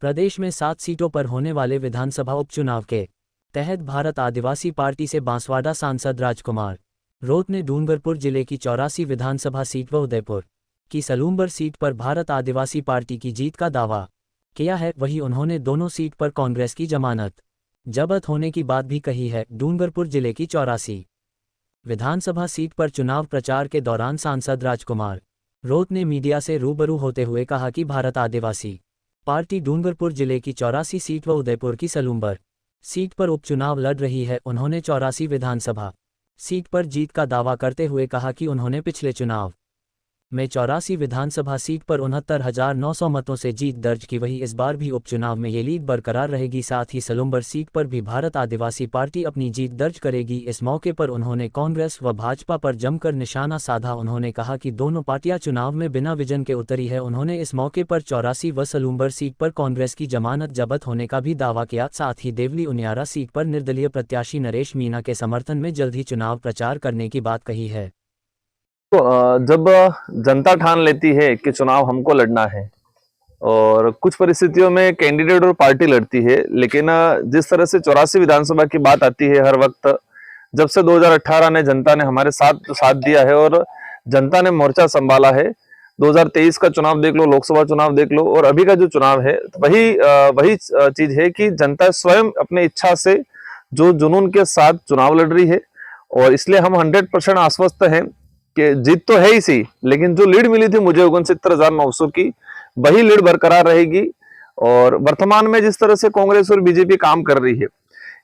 प्रदेश में 7 सीटों पर होने वाले विधानसभा उपचुनाव के तहत भारत आदिवासी पार्टी से बांसवाडा सांसद राजकुमार रोत ने डूंगरपुर जिले की 84 विधानसभा सीट व उदयपुर की सलूंबर सीट पर भारत आदिवासी पार्टी की जीत का दावा किया है। वहीं उन्होंने दोनों सीट पर कांग्रेस की जमानत जब्त होने की बात भी कही है। डूंगरपुर जिले की 84 विधानसभा सीट पर चुनाव प्रचार के दौरान सांसद राजकुमार रोत ने मीडिया से रूबरू होते हुए कहा कि भारत आदिवासी पार्टी डूंगरपुर जिले की 84 सीट व उदयपुर की सलूंबर सीट पर उपचुनाव लड़ रही है। उन्होंने 84 विधानसभा सीट पर जीत का दावा करते हुए कहा कि उन्होंने पिछले चुनाव में 84 विधानसभा सीट पर 69,900 मतों से जीत दर्ज की। वहीं इस बार भी उपचुनाव में ये लीड बरकरार रहेगी। साथ ही सलूंबर सीट पर भी भारत आदिवासी पार्टी अपनी जीत दर्ज करेगी। इस मौके पर उन्होंने कांग्रेस व भाजपा पर जमकर निशाना साधा। उन्होंने कहा कि दोनों पार्टियां चुनाव में बिना विजन के उतरी है। उन्होंने इस मौके पर 84 व सलूंबर सीट पर कांग्रेस की जमानत जब्त होने का भी दावा किया। साथ ही देवली उनियारा सीट पर निर्दलीय प्रत्याशी नरेश मीणा के समर्थन में जल्द ही चुनाव प्रचार करने की बात कही है। जब जनता ठान लेती है कि चुनाव हमको लड़ना है और कुछ परिस्थितियों में कैंडिडेट और पार्टी लड़ती है, लेकिन जिस तरह से 84 विधानसभा की बात आती है हर वक्त, जब से 2018 ने जनता ने हमारे साथ दिया है और जनता ने मोर्चा संभाला है। 2023 का चुनाव देख लो, लोकसभा चुनाव देख लो और अभी का जो चुनाव है, वही चीज है कि जनता स्वयं अपने इच्छा से जो जुनून के साथ चुनाव लड़ रही है और इसलिए हम 100% आश्वस्त हैं कि जीत तो है ही सी, लेकिन जो लीड मिली थी मुझे 69,900 की, वही लीड बरकरार रहेगी। और वर्तमान में जिस तरह से कांग्रेस और बीजेपी काम कर रही है,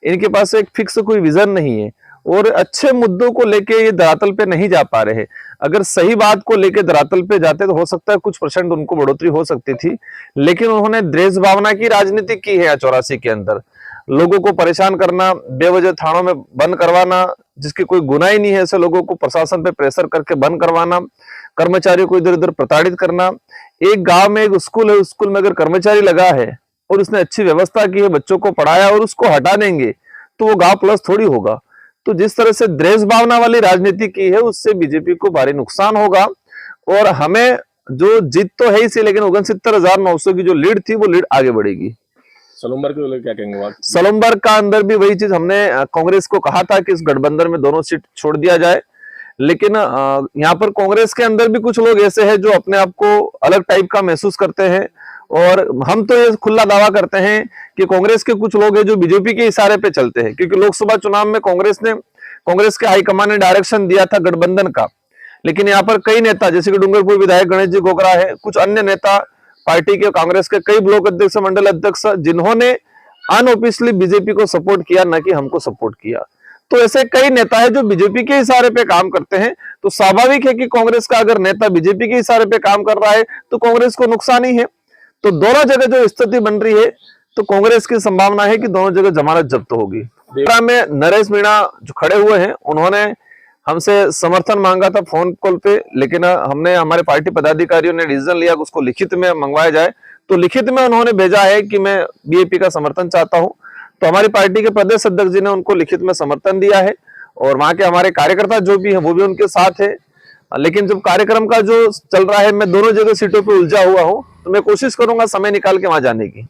इनके पास एक फिक्स कोई विजन नहीं है और अच्छे मुद्दों को लेके ये धरातल पे नहीं जा पा रहे। अगर सही बात को लेके धरातल पे जाते तो हो सकता है कुछ % उनको बढ़ोतरी हो सकती थी, लेकिन उन्होंने द्वेष भावना की राजनीति की है 84 के अंदर। लोगों को परेशान करना, बेवजह थानों में बंद करवाना, जिसकी कोई गुनाह ही नहीं है, ऐसे लोगों को प्रशासन पे प्रेशर करके बंद करवाना, कर्मचारियों को इधर उधर प्रताड़ित करना। एक गांव में एक स्कूल है, उस स्कूल में अगर कर्मचारी लगा है और उसने अच्छी व्यवस्था की है, बच्चों को पढ़ाया और उसको हटा देंगे तो वो गांव प्लस थोड़ी होगा। तो जिस तरह से द्वेष भावना वाली राजनीति की है, उससे बीजेपी को भारी नुकसान होगा और हमें जो जीत तो है ही सी, लेकिन 69,900 की जो लीड थी वो लीड आगे बढ़ेगी। सलूंबर के लिए क्या कहेंगे आप? सलूंबर का अंदर भी वही चीज हमने कांग्रेस को कहा था कि इस गठबंधन में दोनों सीट छोड़ दिया जाए, लेकिन यहाँ पर कांग्रेस के अंदर भी कुछ लोग ऐसे हैं जो अपने आप को अलग टाइप का महसूस करते हैं और हम तो ये खुला दावा करते हैं कि कांग्रेस के कुछ लोग हैं जो बीजेपी के इशारे पे चलते हैं, क्योंकि लोकसभा चुनाव में कांग्रेस के हाईकमान ने डायरेक्शन दिया था गठबंधन का, लेकिन यहाँ पर कई नेता जैसे कि डूंगरपुर विधायक गणेश जी गोगरा है, कुछ अन्य नेता पार्टी के कांग्रेस के कई ब्लॉक अध्यक्ष, मंडल अध्यक्ष, जिन्होंने अनऑफिशियली बीजेपी को सपोर्ट किया, न कि हमको सपोर्ट किया। तो ऐसे कई नेता है जो बीजेपी के इशारे पे काम करते हैं। तो स्वाभाविक है कि कांग्रेस का अगर नेता बीजेपी के इशारे पे काम कर रहा है तो कांग्रेस को नुकसान ही है। तो दोनों जगह जो स्थिति बन रही है, तो कांग्रेस की संभावना है कि दोनों जगह जमानत जब्त होगी। में नरेश मीणा जो खड़े हुए हैं, उन्होंने हमसे समर्थन मांगा था फोन कॉल पे, लेकिन हमने हमारे पार्टी पदाधिकारियों ने डिसीजन लिया कि उसको लिखित में मंगवाया जाए। तो लिखित में उन्होंने भेजा है कि मैं बीएपी का समर्थन चाहता हूं। तो हमारी पार्टी के प्रदेश अध्यक्ष जी ने उनको लिखित में समर्थन दिया है और वहां के हमारे कार्यकर्ता जो भी है वो भी उनके साथ है। लेकिन जब कार्यक्रम का जो चल रहा है, मैं दोनों जगह सीटों पर उलझा हुआ हूं, तो मैं कोशिश करूंगा समय निकाल के वहां जाने की।